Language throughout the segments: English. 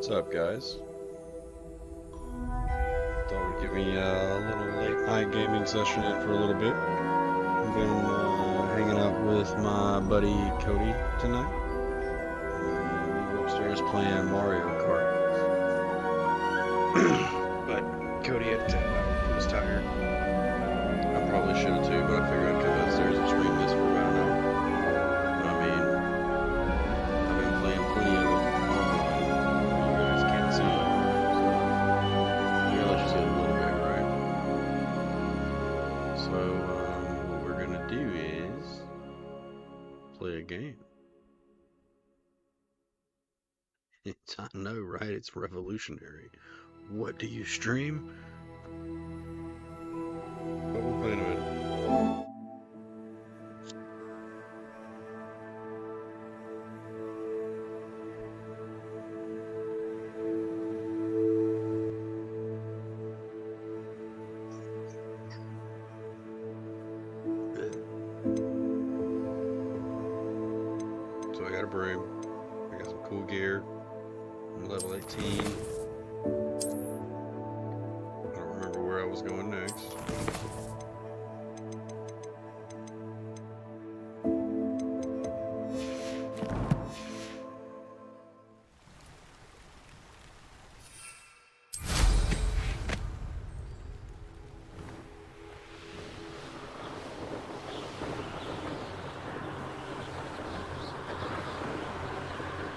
What's up, guys? Thought we'd give me a little late night gaming session in for a little bit. I've been hanging out with my buddy Cody tonight. We were upstairs playing Mario Kart. But Cody was tired. I probably should have too, but I figured I'd come downstairs and stream this for about an hour. I mean, I've been playing plenty of it online. You guys can't see it. Here, let's just get a little bit, right? So, what we're gonna do is play a game. I know, right? It's revolutionary. What do you stream? But we'll play in a minute. So I got a broom. I got some cool gear. I'm level 18. I don't remember where I was going next.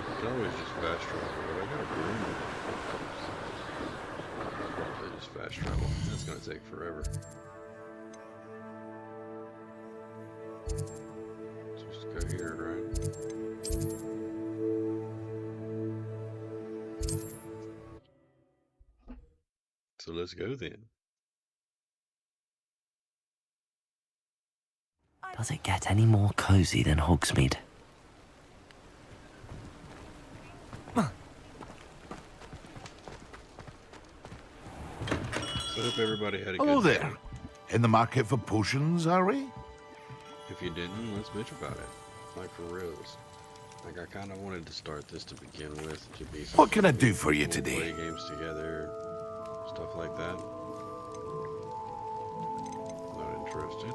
It's always just fast travel, but I got a broom. Probably just fast travel. That's gonna take forever. Just go here, right? So let's go then. Does it get any more cozy than Hogsmeade? So I hope everybody had a Hello good day. there. In the market for potions, are we? If you didn't, let's bitch about it. Like for reals. Like I kind of wanted to start this to begin with. To be What can I do for you we'll today? play games together, stuff like that. Not interested.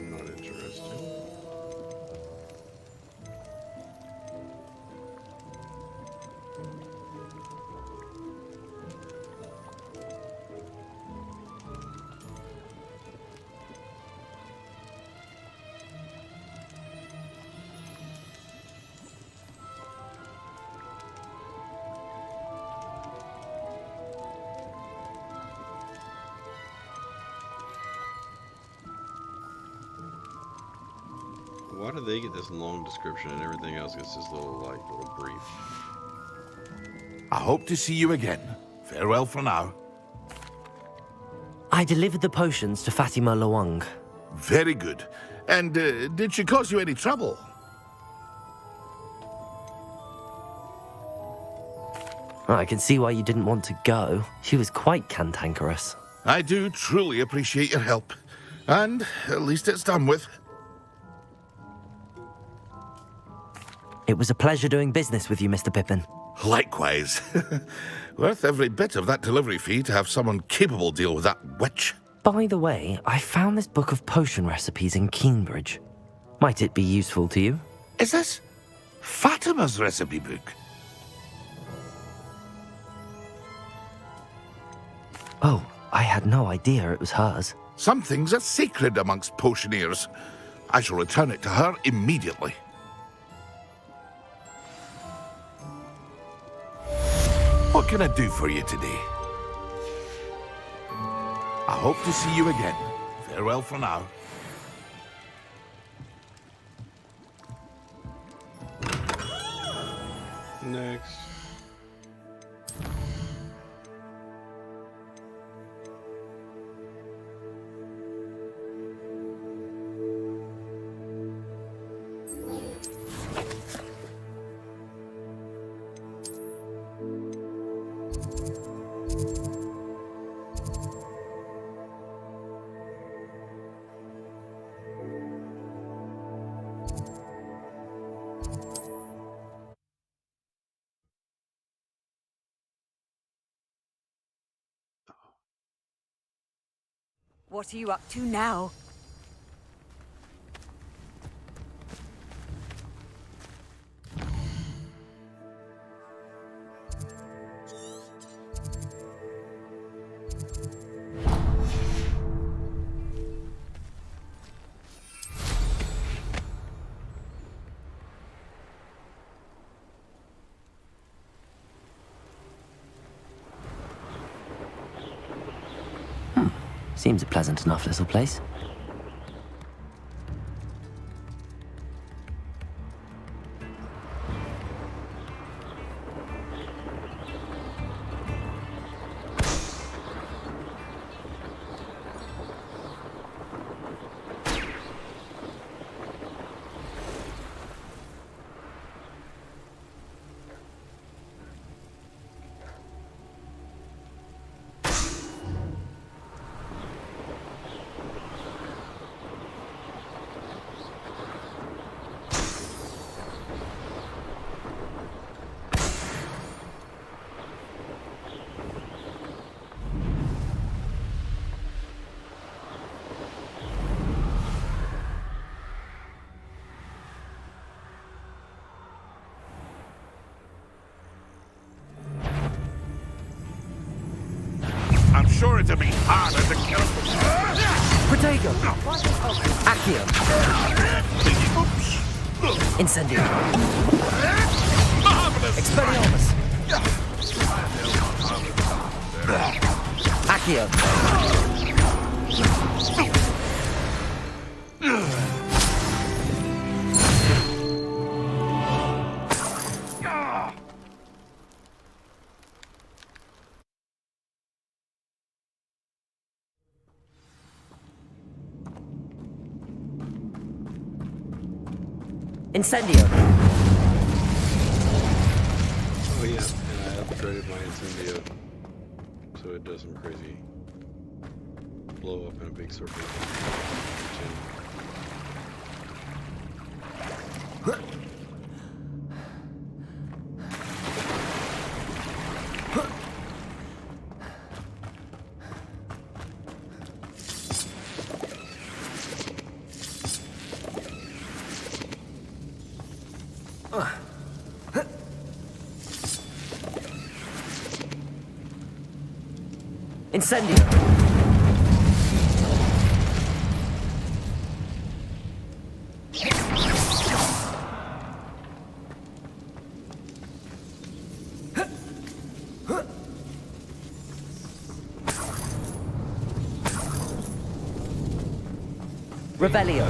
Not interested. Why do they get this long description and everything else gets this little brief? I hope to see you again. Farewell for now. I delivered the potions to Fatima Lawang. Very good. And did she cause you any trouble? I can see why you didn't want to go. She was quite cantankerous. I do truly appreciate your help. And at least it's done with. It was a pleasure doing business with you, Mr. Pippin. Likewise. Worth every bit of that delivery fee to have someone capable deal with that witch. By the way, I found this book of potion recipes in Keenbridge. Might it be useful to you? Is this Fatima's recipe book? Oh, I had no idea it was hers. Some things are sacred amongst potioneers. I shall return it to her immediately. What can I do for you today? I hope to see you again. Farewell for now. Next. What are you up to now? Seems a pleasant enough little place. I'm sure it'll be harder to kill him. Protego! Accio! Incendio! Expelliarmus! Accio! Incendio! Oh yeah, and I upgraded my Incendio so it does some crazy blow up in a big circle. Incendio! Revelio!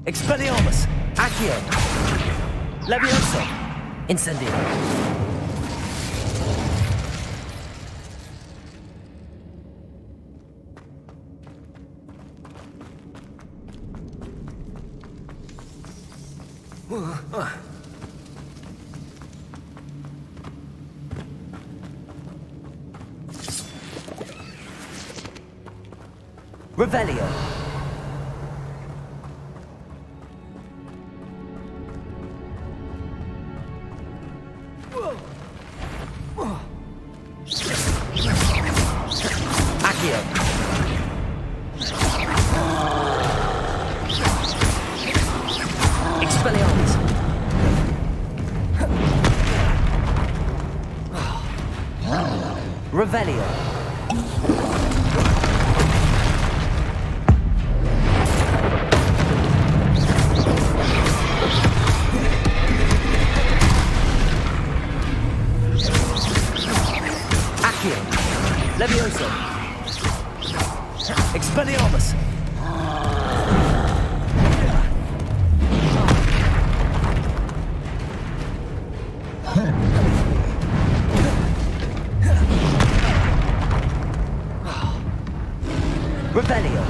Expelliarmus! Accio! Levioso! Incendio! Revelio! Accio! Expelliarmus! Revelio! Accio! Levioso! Expelliarmus! Revelio!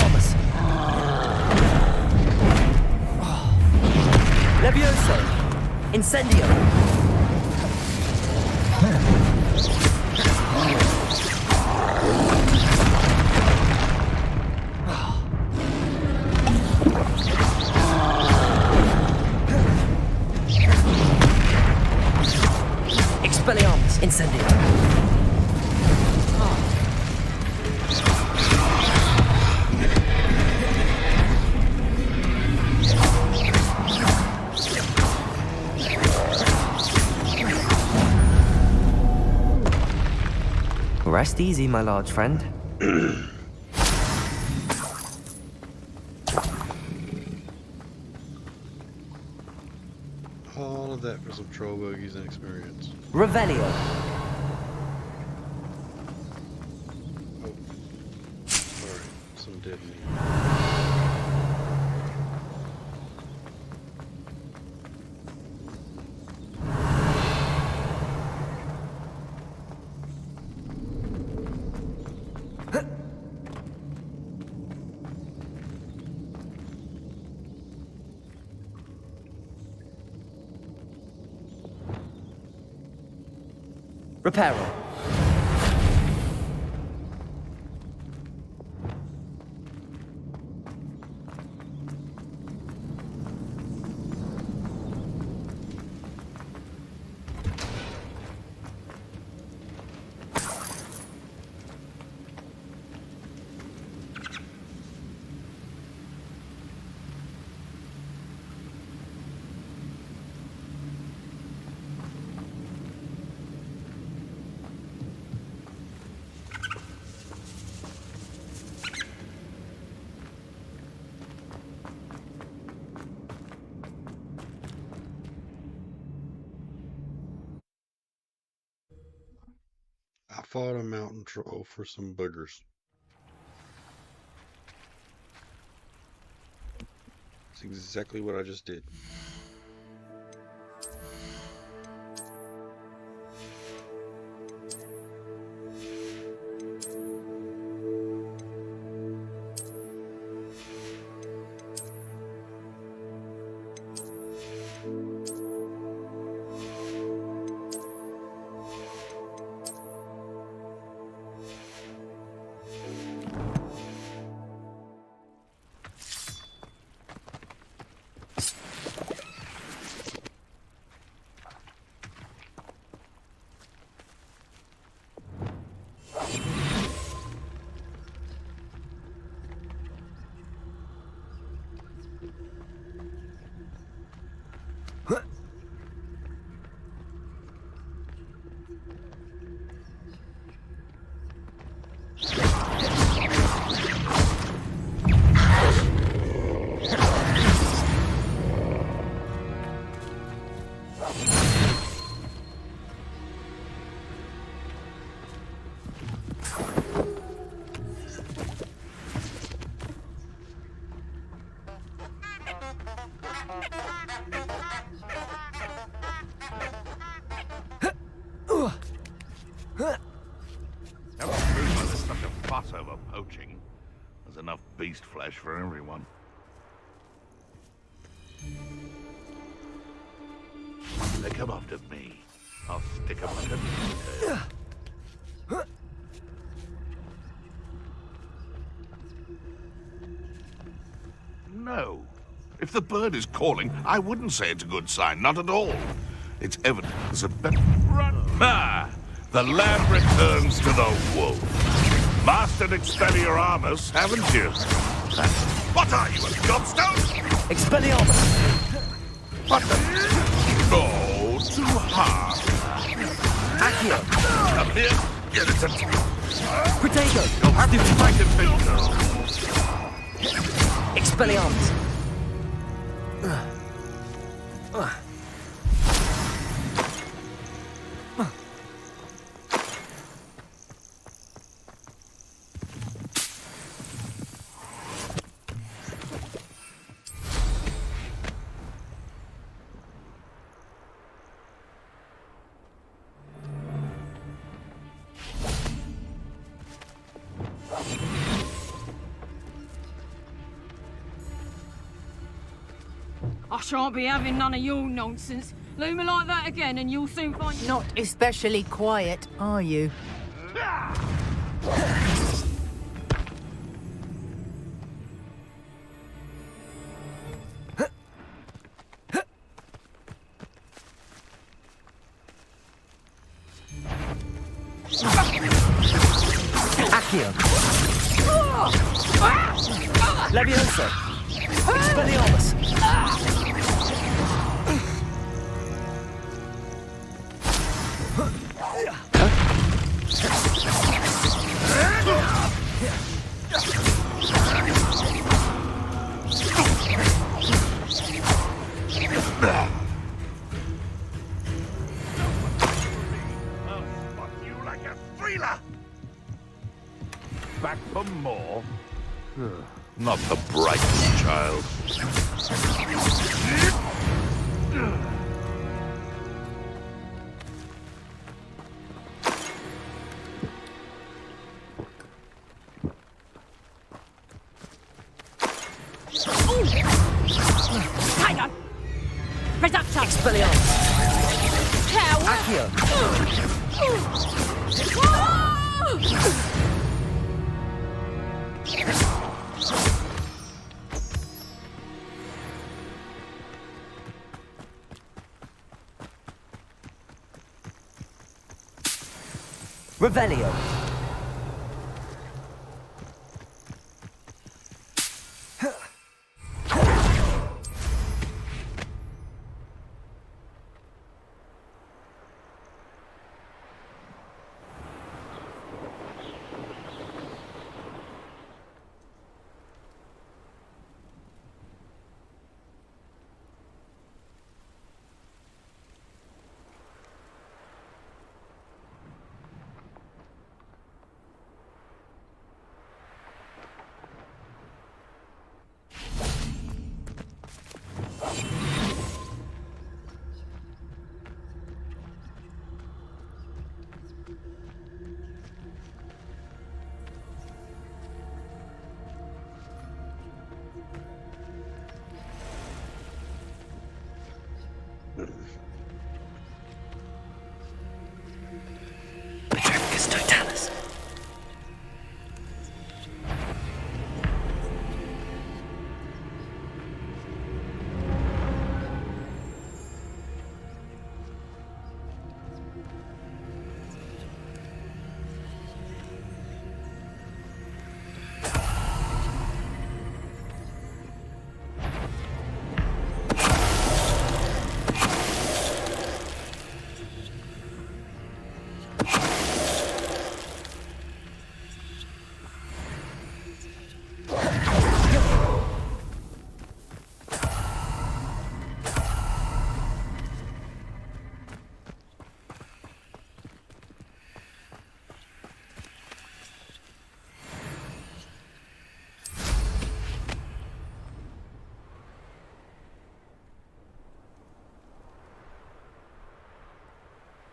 Expelliarmus! Levioso! Incendio! Expelliarmus! Incendio! Rest easy, my large friend. All of that for some troll bogies and experience. Revelio. Oh. Alright, some dead meat. Reparo. I fought a mountain troll for some boogers. That's exactly what I just did. There's such a fuss over poaching. There's enough beast flesh for everyone. They come after me. I'll stick them like a tail. No. If the bird is calling, I wouldn't say it's a good sign. Not at all. It's evident there's a better run. Ah! The lamb returns to the wolf. Mastered Expelliarmus, haven't you? What are you, a gobstone? Expelliarmus! What the? Oh, too hard. Accio! Come here, get it. Protego! You'll have to fight it, big girl. Expelliarmus! I shan't be having none of your nonsense. Leave me like that again and you'll soon find... Not especially quiet, are you? Accio. Levioso. Expelliarmus. Back for more? Not the brightest child. Hang on! Reductor! Expelliarmus. Cow! Accio. Revelio. Petrificus totalis.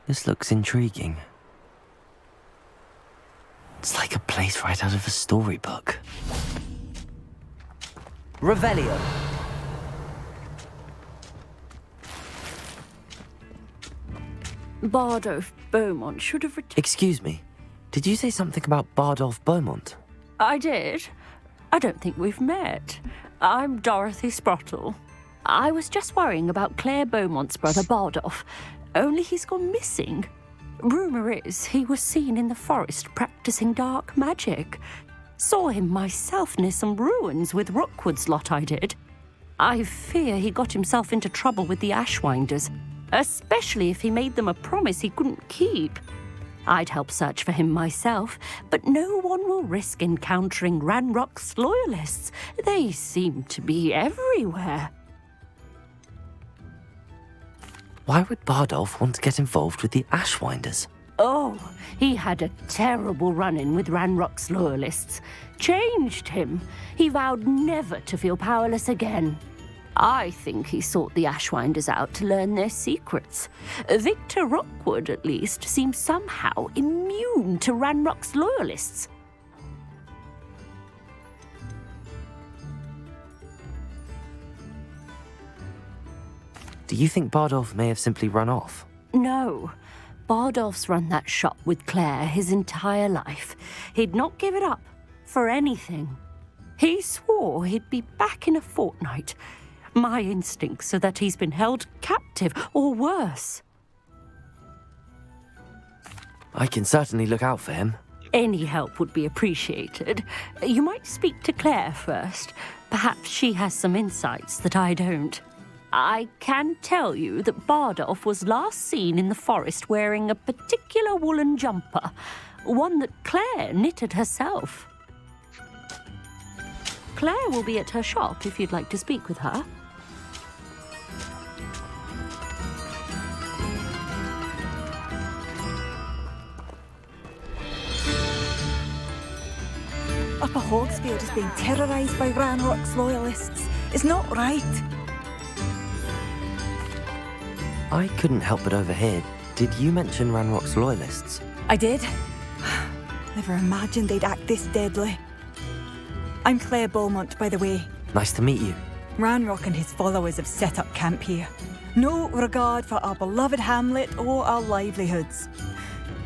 This looks intriguing. It's like a place right out of a storybook. Revelio. Bardolph Beaumont should have returned. Excuse me. Did you say something about Bardolph Beaumont? I did. I don't think we've met. I'm Dorothy Sprottle. I was just worrying about Claire Beaumont's brother Bardolph. Only he's gone missing. Rumour is he was seen in the forest practicing dark magic. Saw him myself near some ruins with Rookwood's lot I did. I fear he got himself into trouble with the Ashwinders, especially if he made them a promise he couldn't keep. I'd help search for him myself, but no one will risk encountering Ranrock's loyalists. They seem to be everywhere. Why would Bardolph want to get involved with the Ashwinders? Oh, he had a terrible run-in with Ranrock's loyalists. Changed him. He vowed never to feel powerless again. I think he sought the Ashwinders out to learn their secrets. Victor Rookwood, at least, seems somehow immune to Ranrock's loyalists. Do you think Bardolph may have simply run off? No. Bardolph's run that shop with Claire his entire life. He'd not give it up for anything. He swore he'd be back in a fortnight. My instincts are that he's been held captive, or worse. I can certainly look out for him. Any help would be appreciated. You might speak to Claire first. Perhaps she has some insights that I don't. I can tell you that Bardolph was last seen in the forest wearing a particular woolen jumper, one that Claire knitted herself. Claire will be at her shop if you'd like to speak with her. Upper Hogsfield is being terrorised by Ranrock's loyalists. It's not right. I couldn't help but overhear. Did you mention Ranrock's loyalists? I did. Never imagined they'd act this deadly. I'm Claire Beaumont, by the way. Nice to meet you. Ranrock and his followers have set up camp here. No regard for our beloved hamlet or our livelihoods.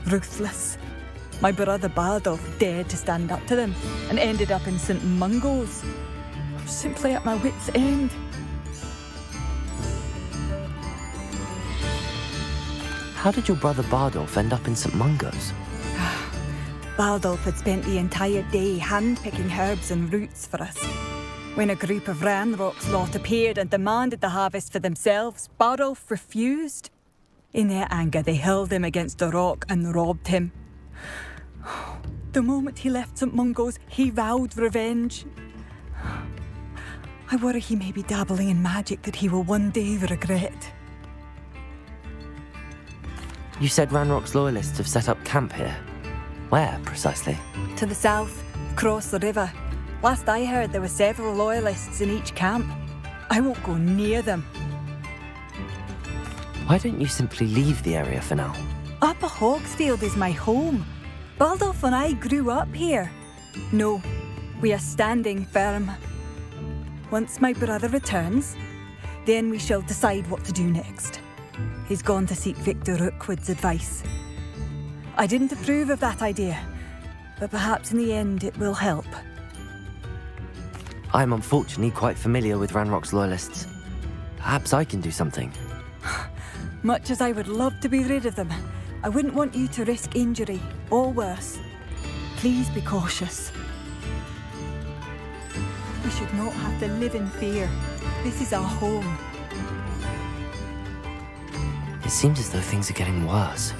Ruthless. My brother Bardolph dared to stand up to them and ended up in St. Mungo's. I'm simply at my wit's end. How did your brother Bardolph end up in St. Mungo's? Bardolph had spent the entire day hand-picking herbs and roots for us. When a group of Ranrock's lot appeared and demanded the harvest for themselves, Bardolph refused. In their anger, they hurled him against a rock and robbed him. The moment he left St. Mungo's, he vowed revenge. I worry he may be dabbling in magic that he will one day regret. You said Ranrock's loyalists have set up camp here. Where, precisely? To the south, across the river. Last I heard, there were several loyalists in each camp. I won't go near them. Why don't you simply leave the area for now? Upper Hogsfield is my home. Bardolph and I grew up here. No, we are standing firm. Once my brother returns, then we shall decide what to do next. He's gone to seek Victor Rookwood's advice. I didn't approve of that idea, but perhaps in the end it will help. I'm unfortunately quite familiar with Ranrock's loyalists. Perhaps I can do something. Much as I would love to be rid of them, I wouldn't want you to risk injury, or worse. Please be cautious. We should not have to live in fear. This is our home. It seems as though things are getting worse.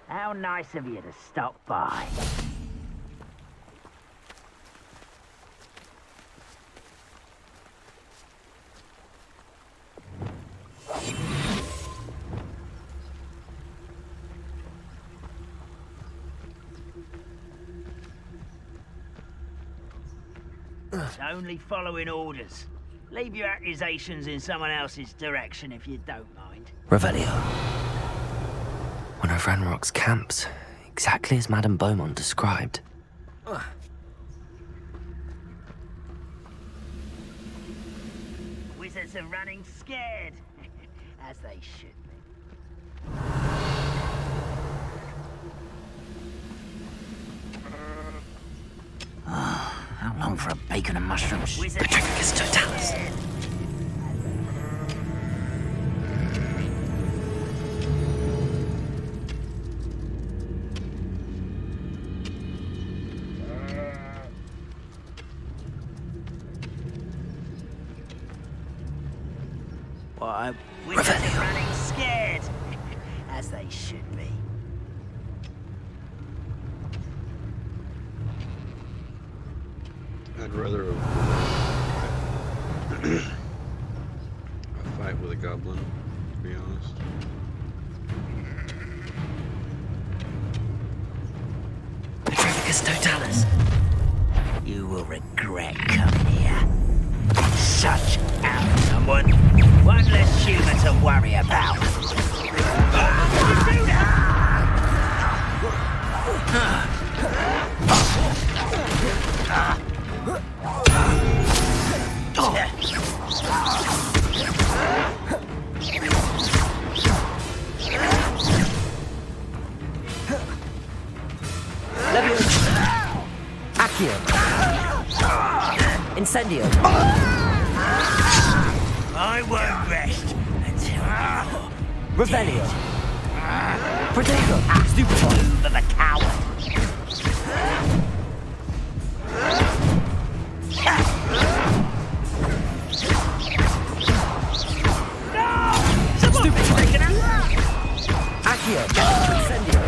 How nice of you to stop by. It's only following orders. Leave your accusations in someone else's direction if you don't mind. Revelio. One of Ranrock's camps, exactly as Madame Beaumont described. Wizards are running scared, as they should be. How long for a bacon and mushrooms? Petrificus totalis. Wizards are running scared, as they should be. I'd rather a fight with a goblin, to be honest. Petrificus totalis. You will regret coming here. Such out someone. One less human to worry about. Accio. Incendio. I won't rest until Revelio. Protego. Stupefy. for the coward. Stupefy. Accio. Incendio.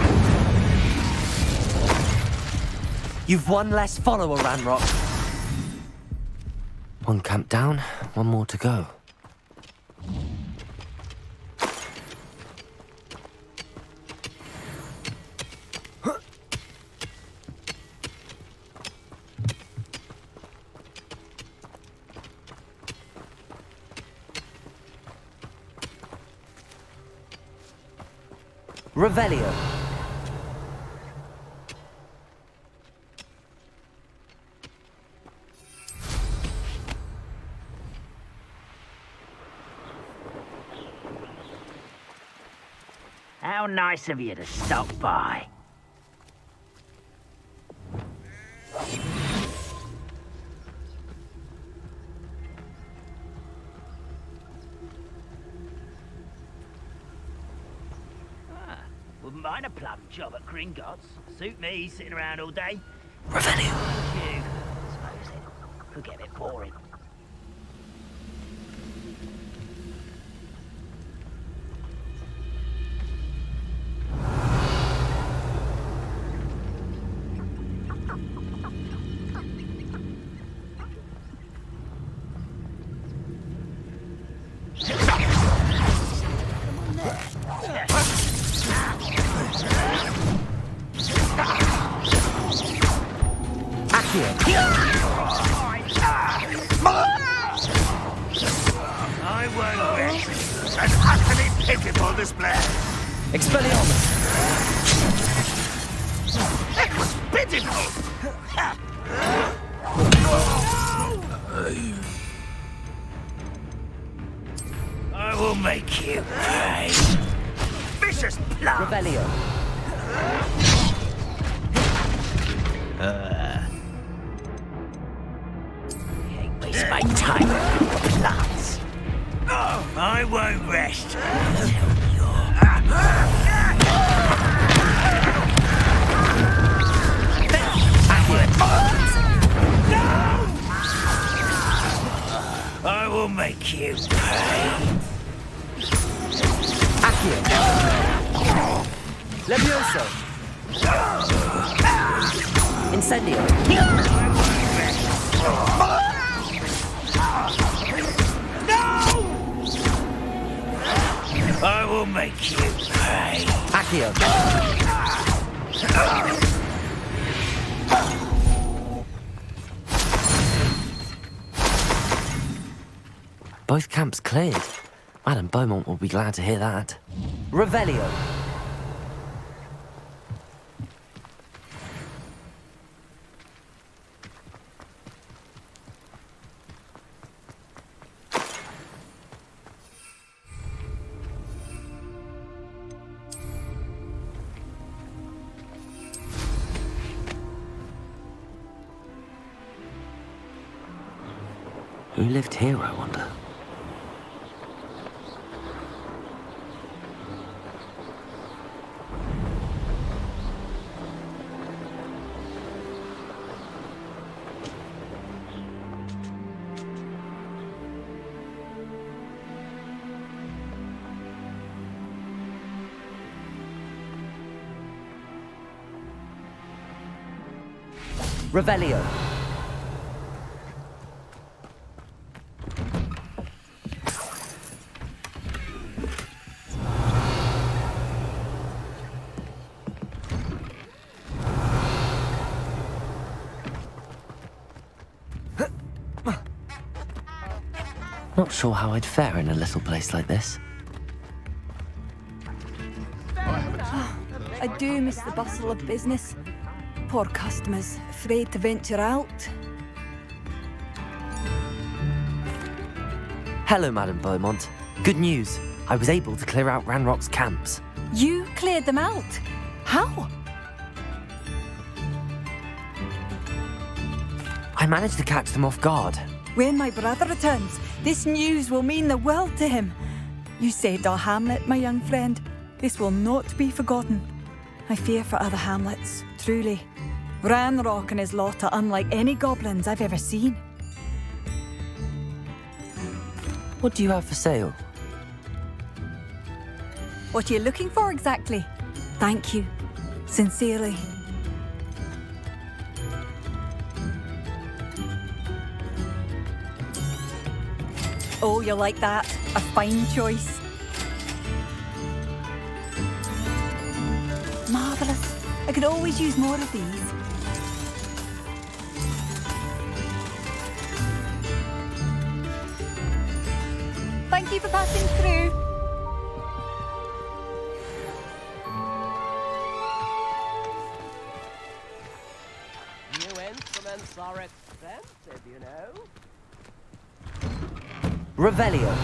You've one less follower, Ranrock. One camp down, one more to go. Revelio. How nice of you to stop by. Wouldn't mind a plum job at Gringotts. Suit me, sitting around all day. Revelio. You, suppose it could get a bit boring. I won't rest. An utterly pitiful display. Expelliarmus. It was pitiful. I will make you pay. Vicious plum. Revelio. Waste my time with plants. I won't rest until I will make you pay. Accio. Levioso. Incendio. I will make you pay. Accio. Both camps cleared. Madame Beaumont will be glad to hear that. Revelio. Who lived here, I wonder? Revelio. Not sure how I'd fare in a little place like this. I do miss the bustle of business. Poor customers, afraid to venture out. Hello, Madame Beaumont. Good news. I was able to clear out Ranrock's camps. You cleared them out? How? I managed to catch them off guard. When my brother returns, this news will mean the world to him. You saved our hamlet, my young friend. This will not be forgotten. I fear for other hamlets, truly. Ranrock and his lot are unlike any goblins I've ever seen. What do you have for sale? What are you looking for exactly? Thank you. Sincerely. Oh, you like that? A fine choice. Marvellous. I could always use more of these. Thank you for passing through. New instruments are expensive, you know. Revelio.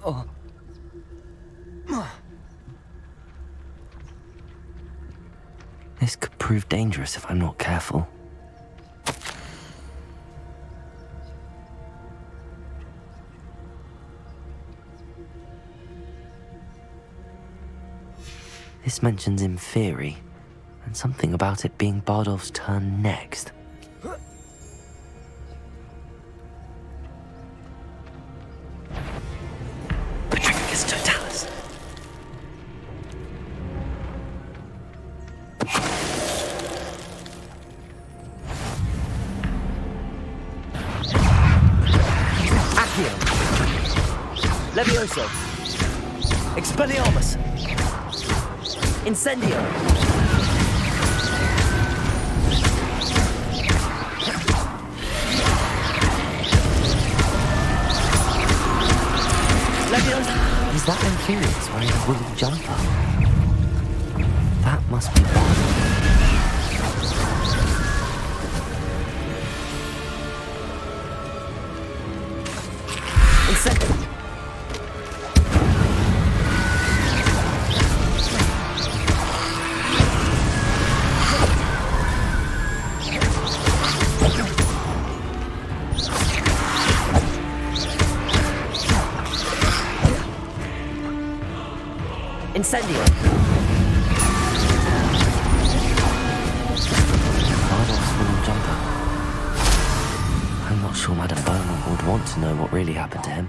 Oh! This could prove dangerous if I'm not careful. This mentions Inferi, and something about it being Bardolph's turn next. Patricus Totalis! Accio! Levioso! Expelliarmus! Incendio! Leviosa! Is that Inferius wearing a woolly jumper? That must be bad. Incendio! Incendio! sure Madame Beaumont would want to know what really happened to him.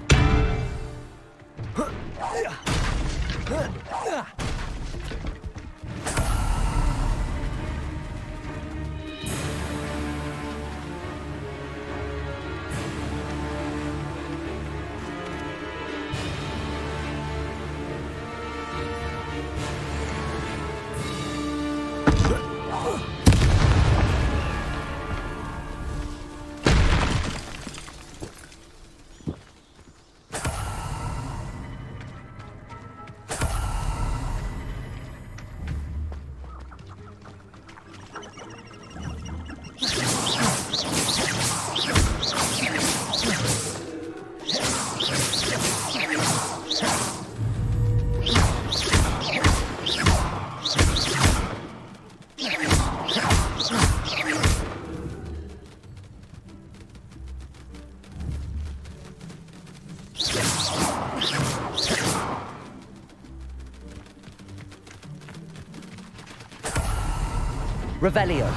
Revelio.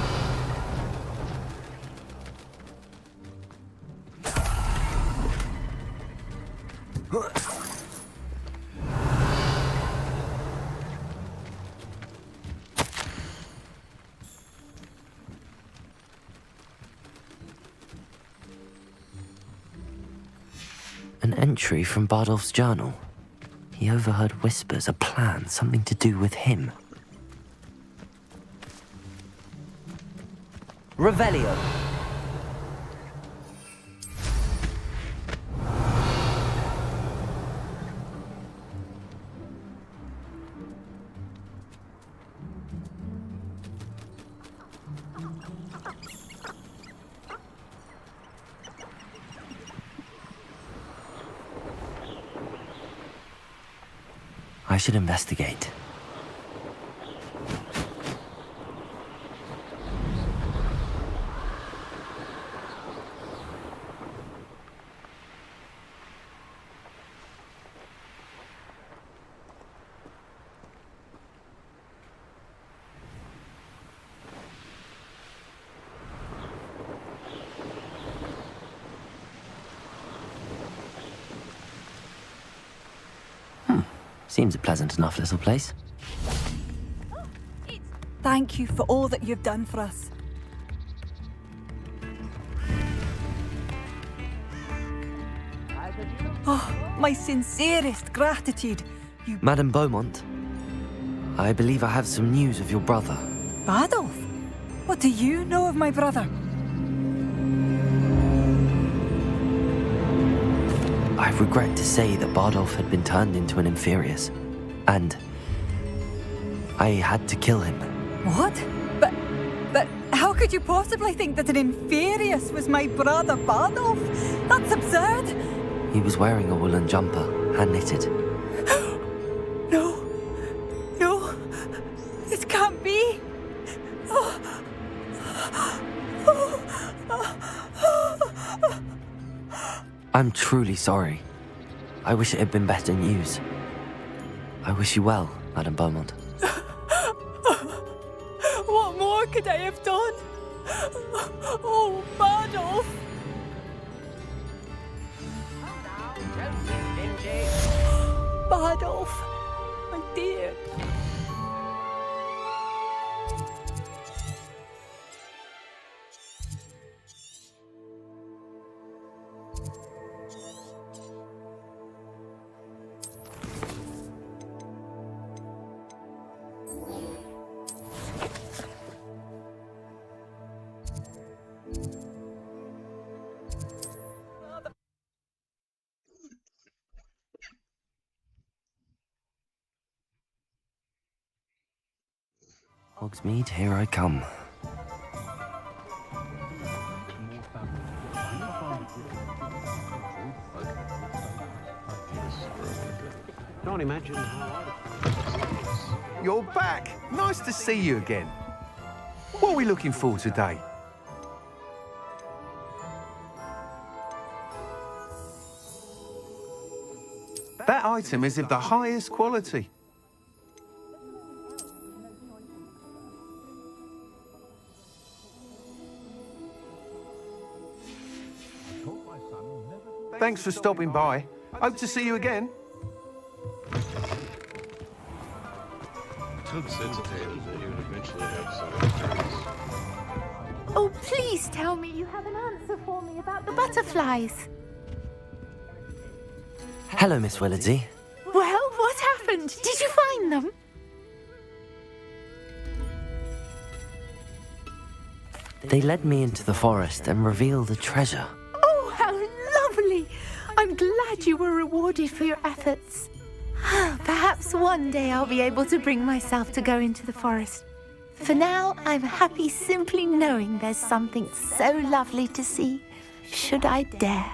An entry from Bardolph's journal. He overheard whispers, a plan, something to do with him. Revelio. I should investigate. Seems a pleasant enough little place. Thank you for all that you've done for us. Oh, my sincerest gratitude. You... Madame Beaumont, I believe I have some news of your brother. Adolf? What do you know of my brother? I regret to say that Bardolph had been turned into an Inferius, and I had to kill him. What? But how could you possibly think that an Inferius was my brother Bardolph? That's absurd! He was wearing a woolen jumper, hand-knitted. No. No. This can't be. I'm truly sorry. I wish it had been better news. I wish you well, Madame Beaumont. What more could I have done? Oh, Bardolph! Bardolph, my dear. Hogsmeade, here I come. Can't imagine how. You're back. Nice to see you again. What are we looking for today? That item is of the highest quality. Thanks for stopping by. Hope to see you again. Took sensitive that he would eventually have some injuries. Oh, please tell me you have an answer for me about the butterflies. Hello, Miss Willardsey. Well, what happened? Did you find them? They led me into the forest and revealed a treasure. Oh, how lovely! I'm glad you were rewarded for your efforts. Perhaps one day I'll be able to bring myself to go into the forest. For now, I'm happy simply knowing there's something so lovely to see, should I dare.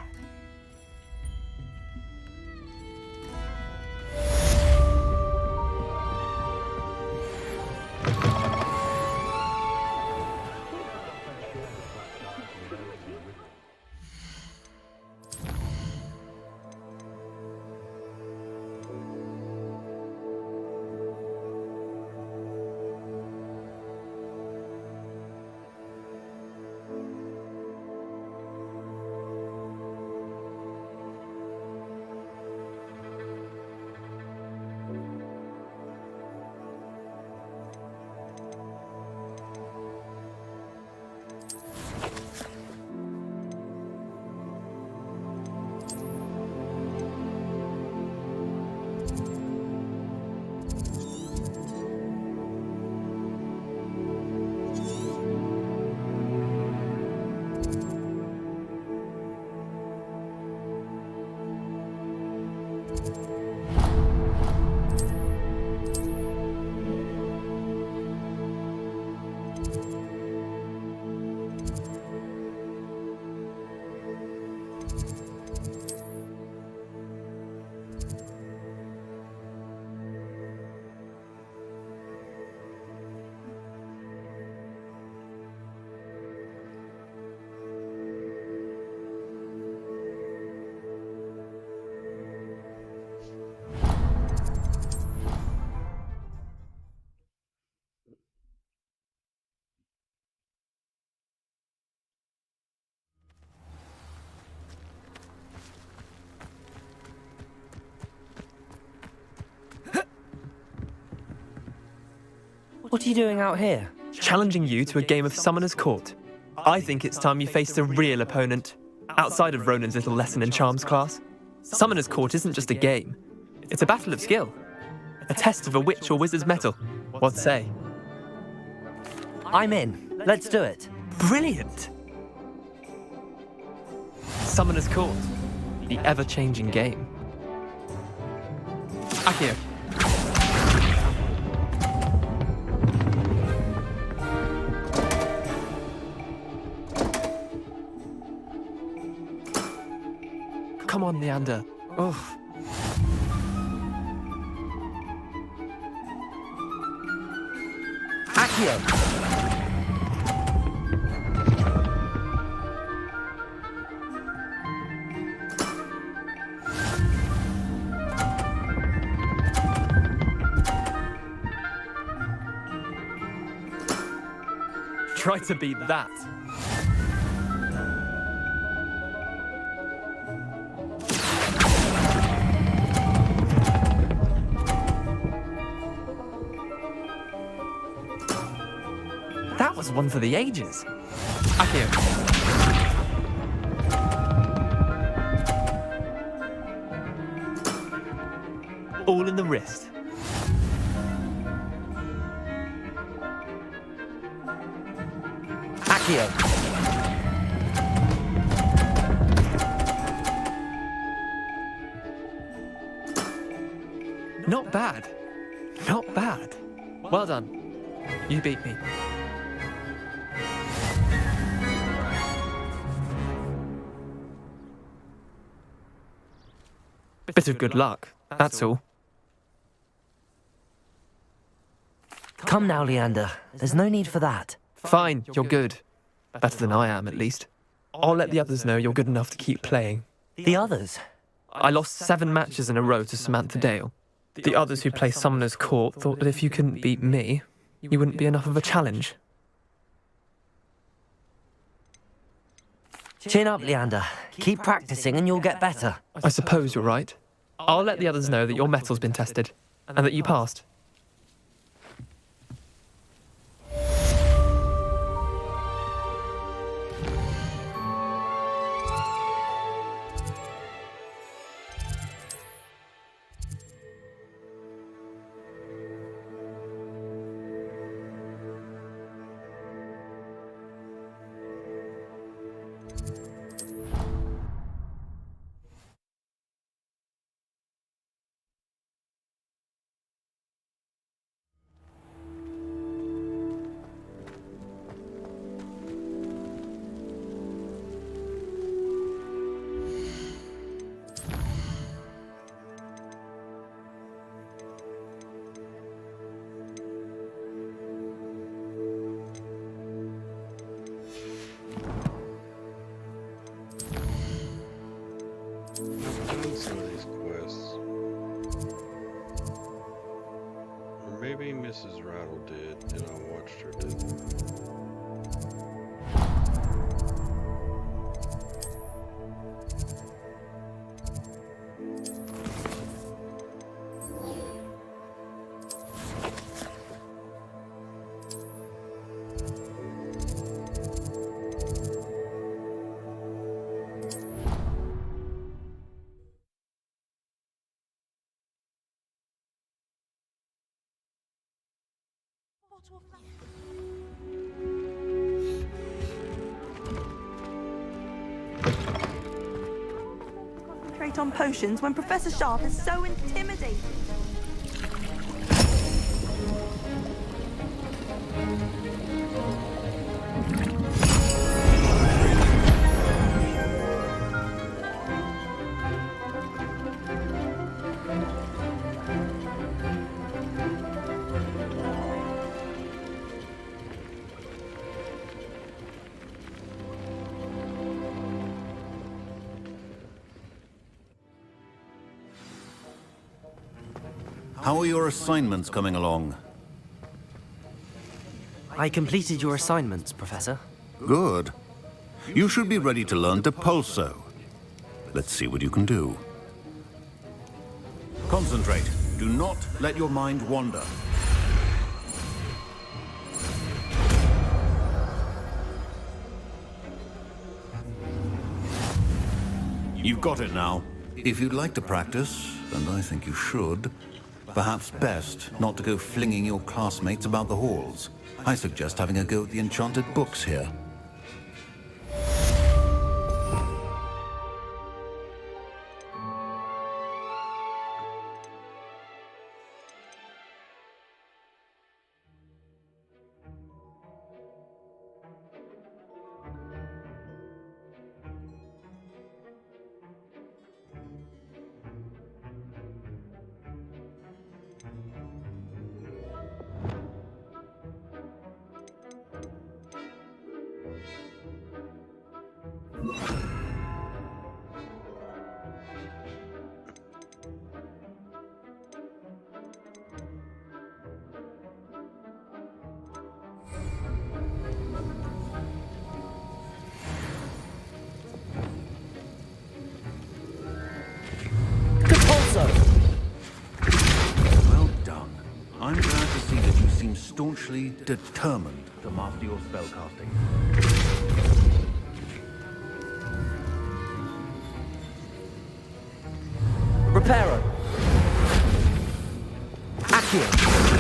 What are you doing out here? Challenging you to a game of Summoner's Court. I think it's time you faced a real opponent, outside of Ronan's little lesson in charms class. Summoner's Court isn't just a game. It's a battle of skill. A test of a witch or wizard's mettle. What say? I'm in. Let's do it. Brilliant! Summoner's Court. The ever-changing game. Akio. Come on, Leander. Oh. Akio! Try to beat that. That was one for the ages. Akio. All in the wrist. Akio. Not bad. Not bad. Well done. You beat me. Bit of good luck, that's all. Come now, Leander. There's no need for that. Fine, you're good. Better than I am, at least. I'll let the others know you're good enough to keep playing. The others? I lost 7 matches in a row to Samantha Dale. The others who play Summoner's Court thought that if you couldn't beat me, you wouldn't be enough of a challenge. Chin up, Leander. Keep practicing and you'll get better. I suppose you're right. I'll let the others know that your metal's been tested, and that you passed. Some of these quests. Or maybe Mrs. Rattle did, and I watched her do them. Concentrate on potions when Professor Sharp is so intimidating. How are your assignments coming along? I completed your assignments, Professor. Good. You should be ready to learn Depulso. Let's see what you can do. Concentrate. Do not let your mind wander. You've got it now. If you'd like to practice, and I think you should, perhaps best not to go flinging your classmates about the halls. I suggest having a go at the enchanted books here. Well done. I'm glad to see that you seem staunchly determined to master your spellcasting. Reparo. Accio.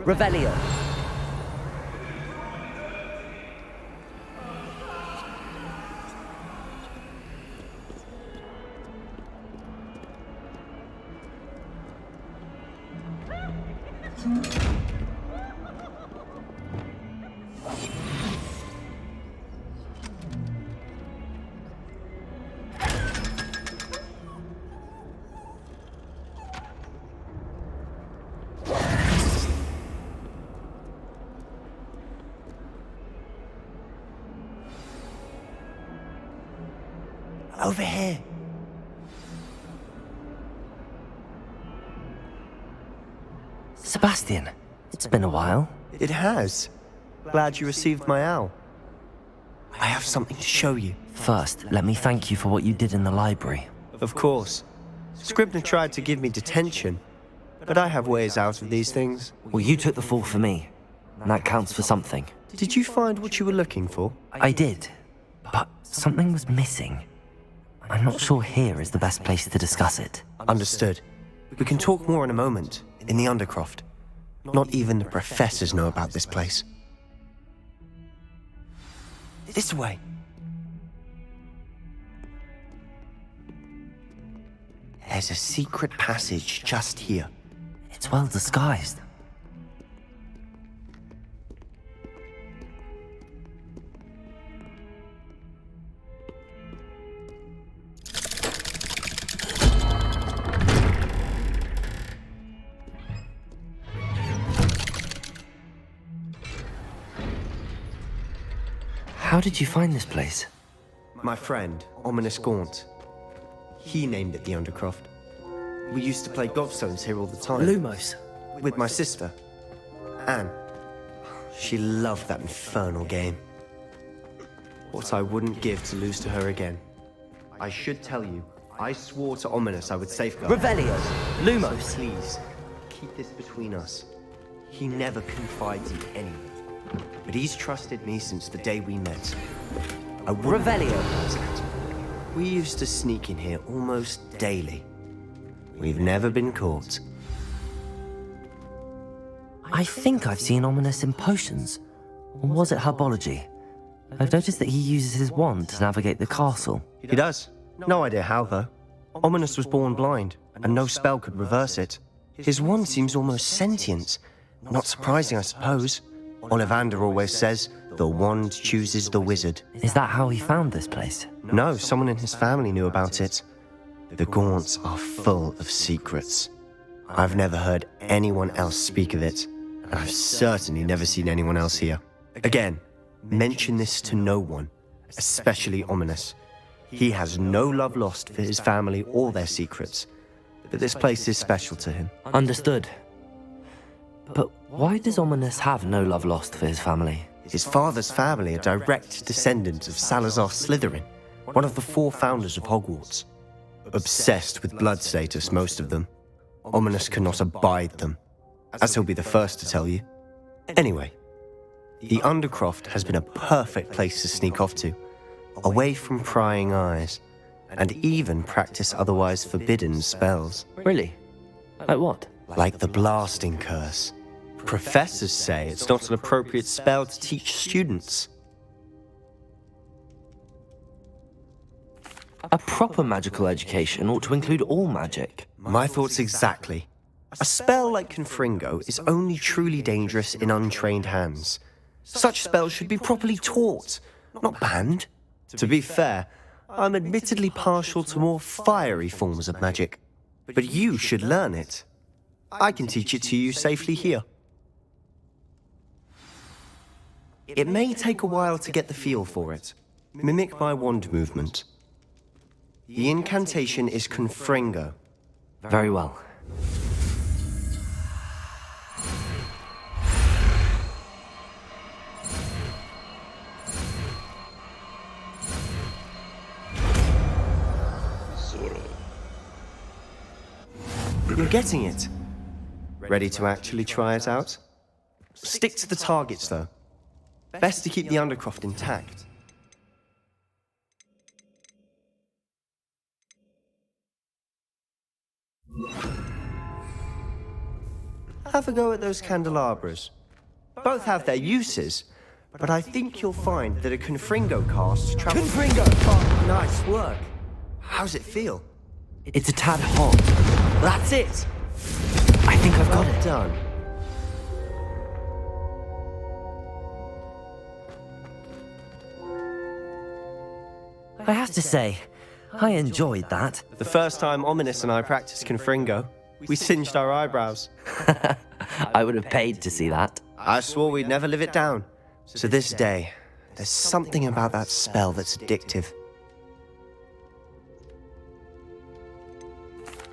Revelio. Over here. Sebastian, it's been a while. It has. Glad you received my owl. I have something to show you. First, let me thank you for what you did in the library. Of course. Scribner tried to give me detention, but I have ways out of these things. Well, you took the fall for me, and that counts for something. Did you find what you were looking for? I did, but something was missing. I'm not sure here is the best place to discuss it. Understood. We can talk more in a moment, in the Undercroft. Not even the professors know about this place. This way. There's a secret passage just here. It's well disguised. How did you find this place? My friend, Ominous Gaunt. He named it the Undercroft. We used to play gobstones here all the time. Lumos. With my sister, Anne. She loved that infernal game. What I wouldn't give to lose to her again. I should tell you, I swore to Ominous I would safeguard. Revelio. Lumos. So please, keep this between us. He never confides in anyone. But he's trusted me since the day we met. I wouldn't Revelio. it. We used to sneak in here almost daily. We've never been caught. I think I've seen Ominous in potions. Or was it herbology? I've noticed that he uses his wand to navigate the castle. He does. No idea how, though. Ominous was born blind, and no spell could reverse it. His wand seems almost sentient. Not surprising, I suppose. Ollivander always says, the wand chooses the wizard. Is that how he found this place? No, someone in his family knew about it. The Gaunts are full of secrets. I've never heard anyone else speak of it, and I've certainly never seen anyone else here. Again, mention this to no one, especially Ominous. He has no love lost for his family or their secrets, but this place is special to him. Understood. But why does Ominous have no love lost for his family? His father's family are direct descendants of Salazar Slytherin, one of the 4 founders of Hogwarts. Obsessed with blood status, most of them. Ominous cannot abide them, as he'll be the first to tell you. Anyway, the Undercroft has been a perfect place to sneak off to, away from prying eyes, and even practice otherwise forbidden spells. Really? Like what? Like the blasting curse. Professors say it's not an appropriate spell to teach students. A proper magical education ought to include all magic. My thoughts exactly. A spell like Confringo is only truly dangerous in untrained hands. Such spells should be properly taught, not banned. To be fair, I'm admittedly partial to more fiery forms of magic. But you should learn it. I can teach it to you safely here. It may take a while to get the feel for it. Mimic my wand movement. The incantation is Confringo. Very well. You're getting it. Ready to actually try it out? Stick to the targets, though. Best to keep the Undercroft intact. Have a go at those candelabras. Both have their uses, but I think you'll find that a Confringo cast travels... Confringo! Oh, nice work. How's it feel? It's a tad hot. That's it! I think I've got it. Done. I have to say, I enjoyed that. The first time Ominous and I practiced Confringo, we singed our eyebrows. I would have paid to see that. I swore we'd never live it down. To this day, there's something about that spell that's addictive.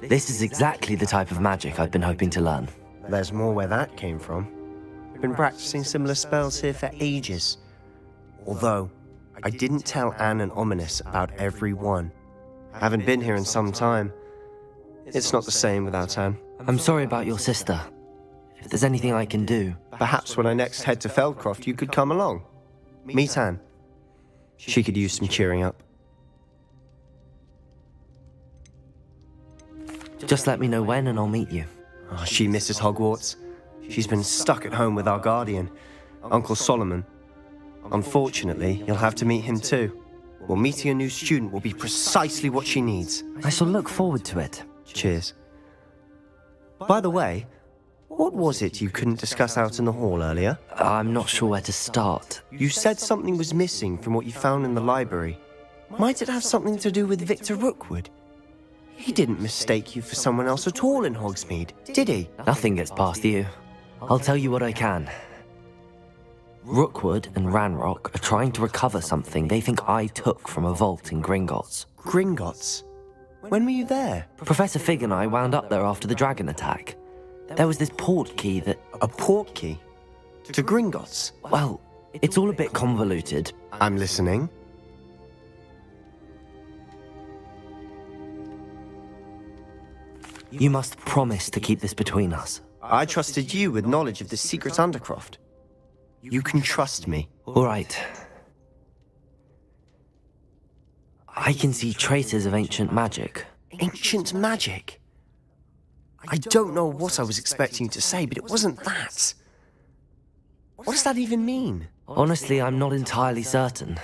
This is exactly the type of magic I've been hoping to learn. There's more where that came from. I've been practicing similar spells here for ages. Although, I didn't tell Anne and Ominous about every one. I haven't been here in some time. It's not the same without Anne. I'm sorry about your sister. If there's anything I can do... Perhaps when I next head to Feldcroft, you could come along. Meet Anne. She could use some cheering up. Just let me know when and I'll meet you. Oh, she misses Hogwarts. She's been stuck at home with our guardian, Uncle Solomon. Unfortunately, you'll have to meet him too. Well, meeting a new student will be precisely what she needs. I shall look forward to it. Cheers. By the way, what was it you couldn't discuss out in the hall earlier? I'm not sure where to start. You said something was missing from what you found in the library. Might it have something to do with Victor Rookwood? He didn't mistake you for someone else at all in Hogsmeade, did he? Nothing gets past you. I'll tell you what I can. Rookwood and Ranrock are trying to recover something they think I took from a vault in Gringotts. Gringotts? When were you there? Professor Fig and I wound up there after the dragon attack. There was this port key that... A port key? To Gringotts? Well, it's all a bit convoluted. I'm listening. You must promise to keep this between us. I trusted you with knowledge of the secret Undercroft. You can trust me. All right. I can see traces of ancient magic. Ancient magic? I don't know what I was expecting you to say, but it wasn't that. What does that even mean? Honestly, I'm not entirely certain.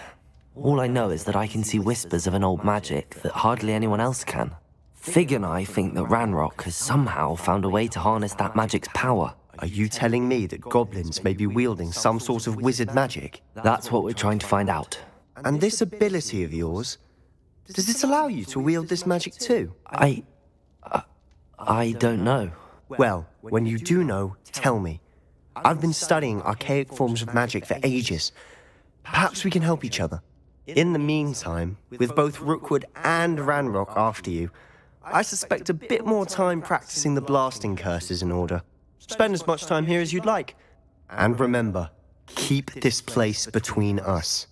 All I know is that I can see whispers of an old magic that hardly anyone else can. Fig and I think that Ranrock has somehow found a way to harness that magic's power. Are you telling me that goblins may be wielding some sort of wizard magic? That's what we're trying to find out. And this ability of yours, does it allow you to wield this magic too? I don't know. Well, when you do know, tell me. I've been studying archaic forms of magic for ages. Perhaps we can help each other. In the meantime, with both Rookwood and Ranrock after you, I suspect a bit more time practicing the blasting curse is in order. Spend as much time here as you'd like. And remember, keep this place between us.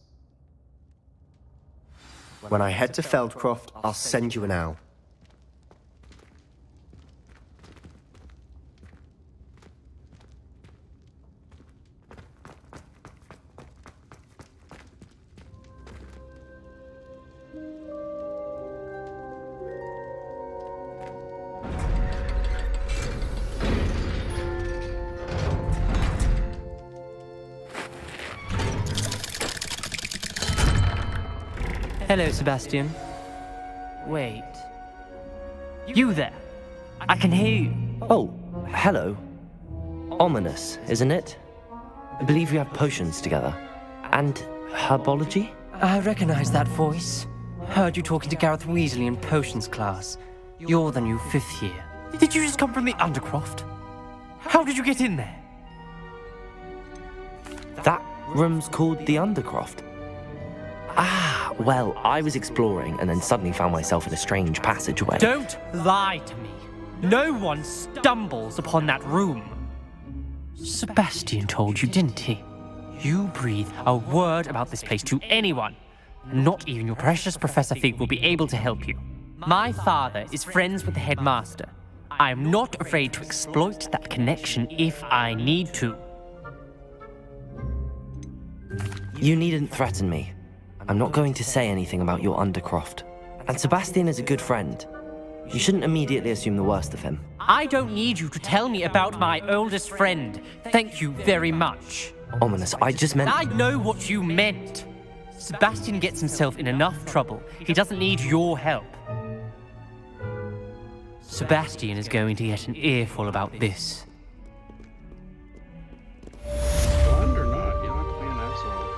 When I head to Feldcroft, I'll send you an owl. Hello, Sebastian. Wait. You there? I can hear you. Oh, hello. Ominous, isn't it? I believe we have potions together. And herbology? I recognize that voice. Heard you talking to Gareth Weasley in potions class. You're the new 5th year. Did you just come from the Undercroft? How did you get in there? That room's called the Undercroft. Ah, well, I was exploring and then suddenly found myself in a strange passageway. Don't lie to me. No one stumbles upon that room. Sebastian told you, didn't he? You breathe a word about this place to anyone, and not even your precious Professor Fig will be able to help you. My father is friends with the headmaster. I'm not afraid to exploit that connection if I need to. You needn't threaten me. I'm not going to say anything about your undercroft. And Sebastian is a good friend. You shouldn't immediately assume the worst of him. I don't need you to tell me about my oldest friend. Thank you very much. Ominous, I just meant... I know what you meant. Sebastian gets himself in enough trouble. He doesn't need your help. Sebastian is going to get an earful about this. Blind or not, you don't have to be an asshole.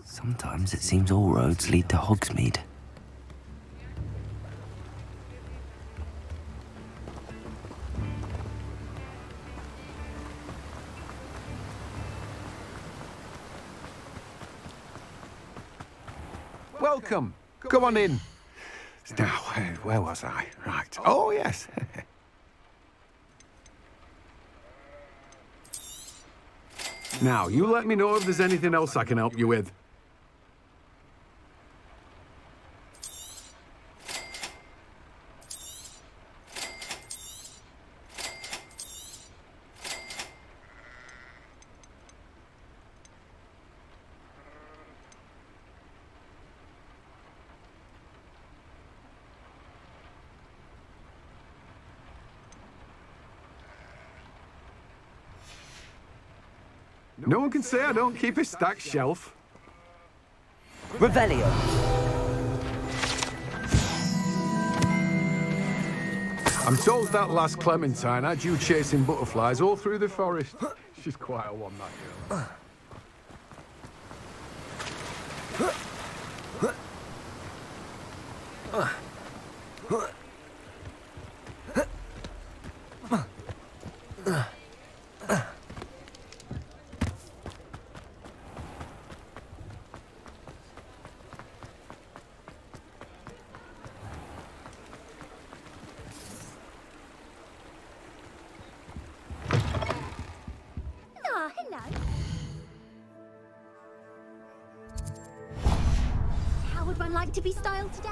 Sometimes it seems all roads lead to Hogsmeade. Welcome. Come on in. Now, where was I? Right. Oh, yes. Now, you let me know if there's anything else I can help you with. No one can say I don't keep a stacked shelf. Revelio. I'm told that last Clementine had you chasing butterflies all through the forest. She's quite a one, that girl. Hello. How would one like to be styled today?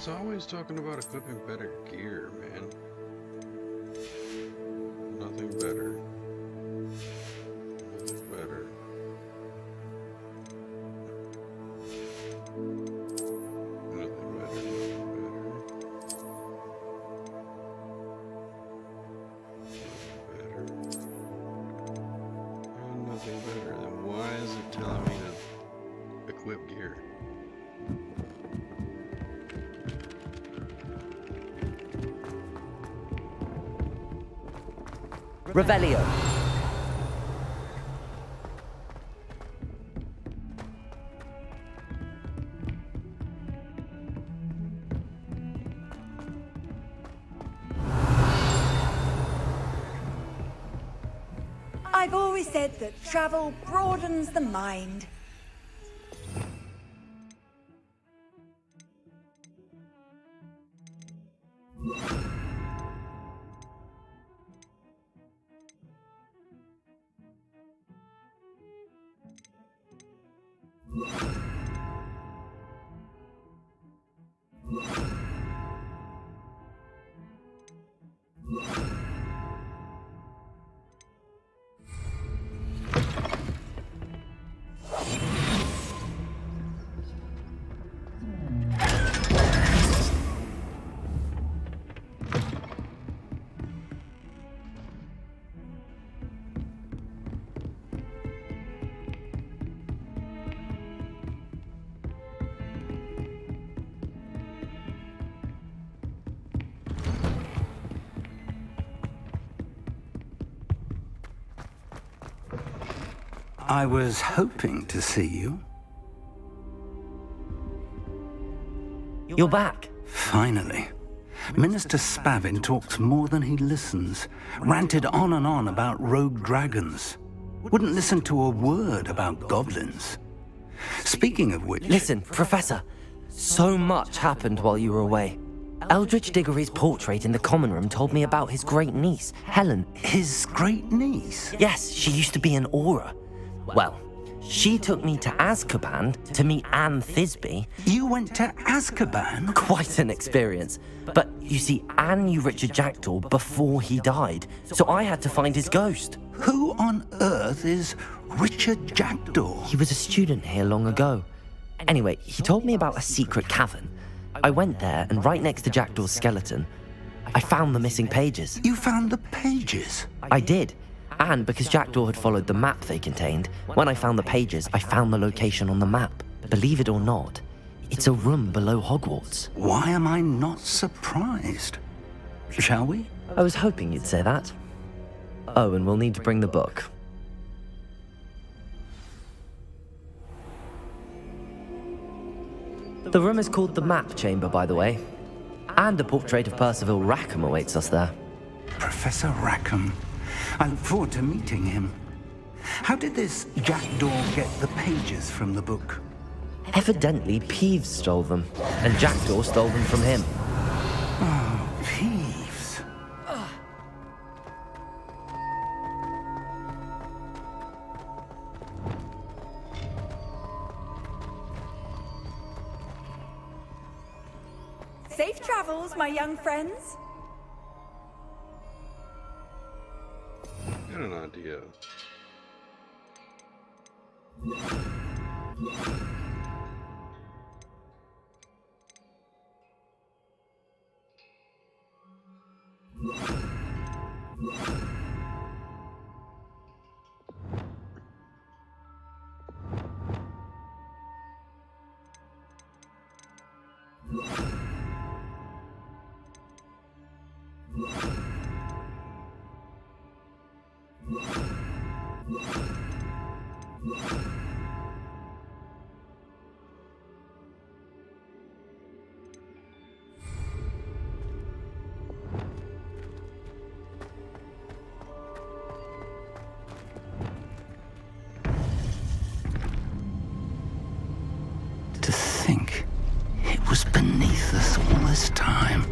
It's always talking about equipping better gear, man. Nothing better. Nothing better. Nothing better. Nothing better. Then why is it telling me to equip gear? Revelio. I've always said that travel broadens the mind. I was hoping to see you. You're back. Finally. Minister Spavin talks more than he listens. Ranted on and on about rogue dragons. Wouldn't listen to a word about goblins. Speaking of which... Listen, Professor. So much happened while you were away. Eldridge Diggory's portrait in the common room told me about his great niece, Helen. His great niece? Yes, she used to be an Auror. Well, she took me to Azkaban to meet Anne Thisbe. You went to Azkaban? Quite an experience. But you see, Anne knew Richard Jackdaw before he died, so I had to find his ghost. Who on earth is Richard Jackdaw? He was a student here long ago. Anyway, he told me about a secret cavern. I went there, and right next to Jackdaw's skeleton, I found the missing pages. You found the pages? I did. And because Jackdaw had followed the map they contained, when I found the pages, I found the location on the map. Believe it or not, it's a room below Hogwarts. Why am I not surprised? Shall we? I was hoping you'd say that. Oh, and we'll need to bring the book. The room is called the Map Chamber, by the way. And a portrait of Percival Rackham awaits us there. Professor Rackham. I look forward to meeting him. How did this Jackdaw get the pages from the book? Evidently, Peeves stole them, and Jackdaw stole them from him. Oh, Peeves. Safe travels, my young friends. Got an idea. To think it was beneath us all this time.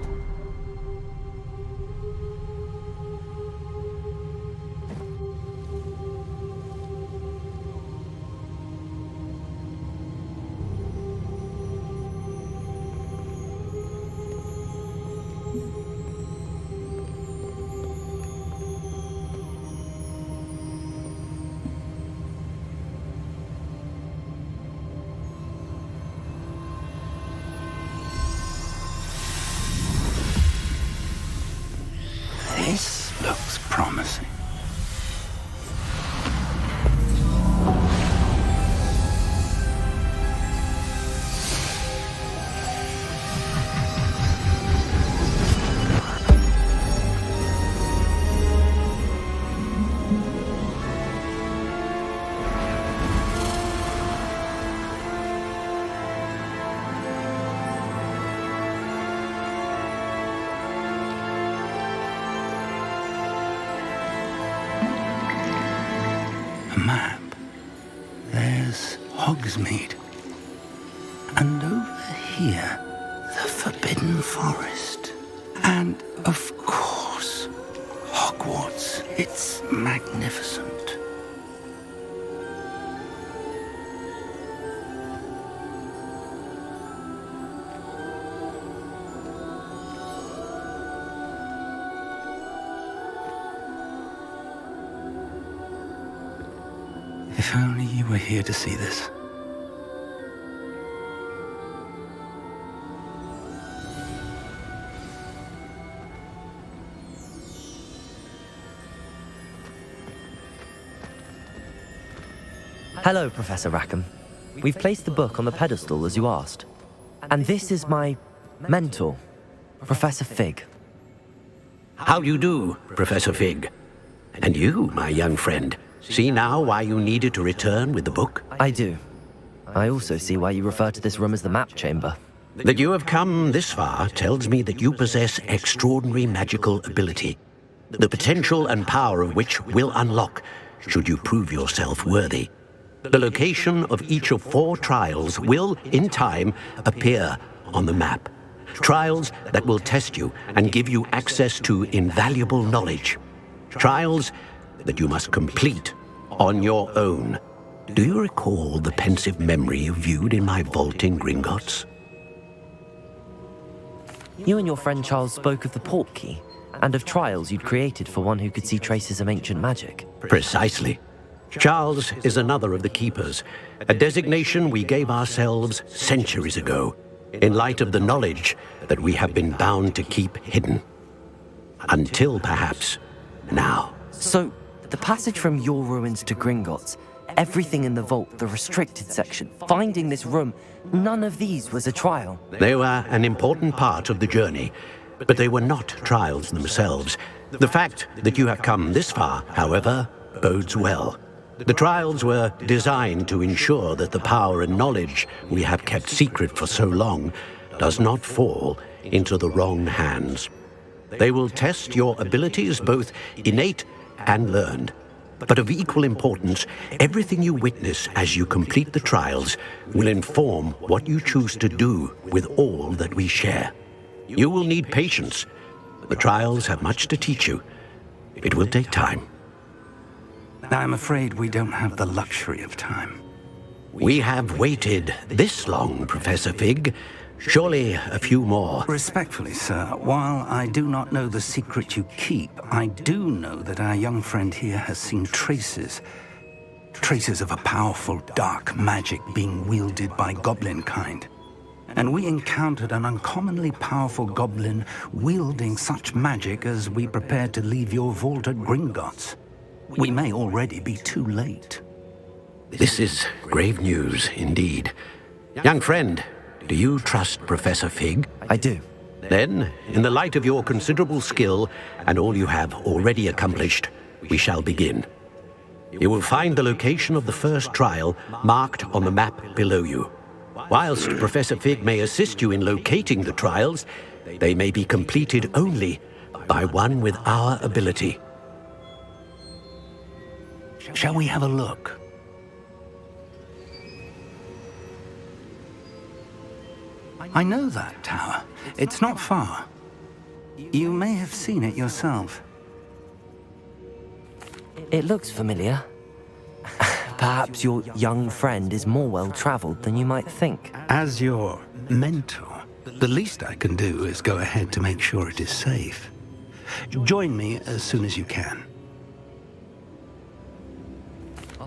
there's Hogsmeade. And over here, the Forbidden Forest. And, of course, Hogwarts. It's magnificent. If only you were here to see this. Hello, Professor Rackham. We've placed the book on the pedestal as you asked. And this is my mentor, Professor Fig. How do you do, Professor Fig? And you, my young friend, see now why you needed to return with the book? I do. I also see why you refer to this room as the map chamber. That you have come this far tells me that you possess extraordinary magical ability, the potential and power of which will unlock should you prove yourself worthy. The location of each of 4 trials will, in time, appear on the map. Trials that will test you and give you access to invaluable knowledge. Trials that you must complete on your own. Do you recall the pensive memory you viewed in my vault in Gringotts? You and your friend Charles spoke of the portkey and of trials you'd created for one who could see traces of ancient magic. Precisely. Charles is another of the Keepers, a designation we gave ourselves centuries ago, in light of the knowledge that we have been bound to keep hidden. Until, perhaps, now. So, the passage from your ruins to Gringotts, everything in the vault, the restricted section, finding this room, none of these was a trial. They were an important part of the journey, but they were not trials themselves. The fact that you have come this far, however, bodes well. The trials were designed to ensure that the power and knowledge we have kept secret for so long does not fall into the wrong hands. They will test your abilities, both innate and learned. But of equal importance, everything you witness as you complete the trials will inform what you choose to do with all that we share. You will need patience. The trials have much to teach you. It will take time. I'm afraid we don't have the luxury of time. We have waited this long, Professor Fig. Surely a few more. Respectfully, sir, while I do not know the secret you keep, I do know that our young friend here has seen traces of a powerful dark magic being wielded by goblin kind. And we encountered an uncommonly powerful goblin wielding such magic as we prepared to leave your vault at Gringotts. We may already be too late. This is grave news indeed. Young friend, do you trust Professor Fig? I do. Then, in the light of your considerable skill and all you have already accomplished, we shall begin. You will find the location of the first trial marked on the map below you. Whilst Professor Fig may assist you in locating the trials, they may be completed only by one with our ability. Shall we have a look? I know that tower. It's not far. You may have seen it yourself. It looks familiar. Perhaps your young friend is more well-traveled than you might think. As your mentor, the least I can do is go ahead to make sure it is safe. Join me as soon as you can.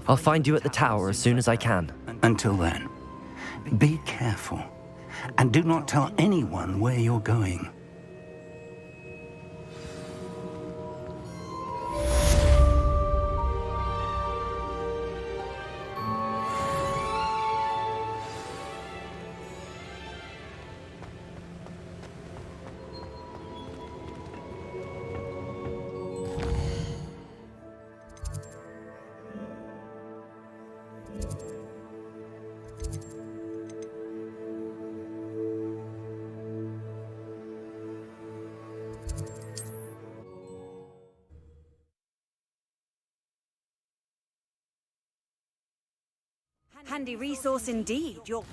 I'll find you at the tower as soon as I can. Until then, be careful, and do not tell anyone where you're going. Handy resource indeed. You're...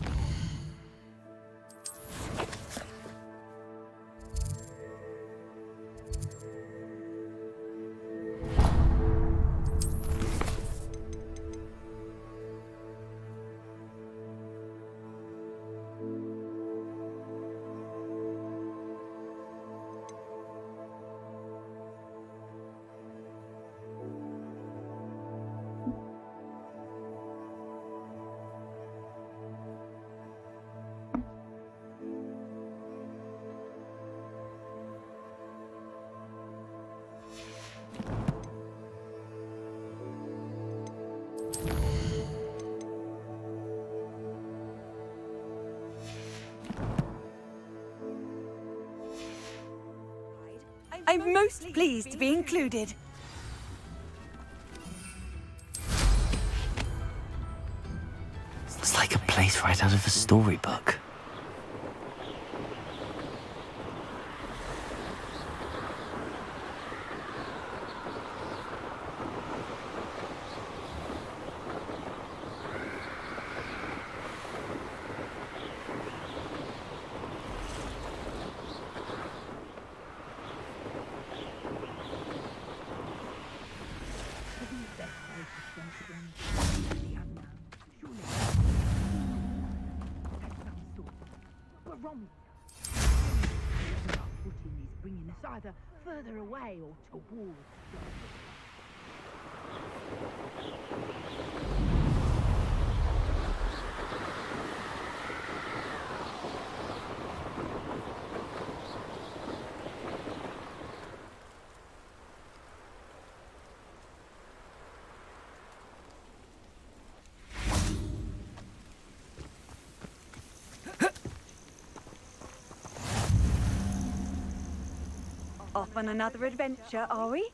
I'm most pleased to be included. It's like a place right out of a storybook. Bringing us either further away or towards. Off on another adventure, are we?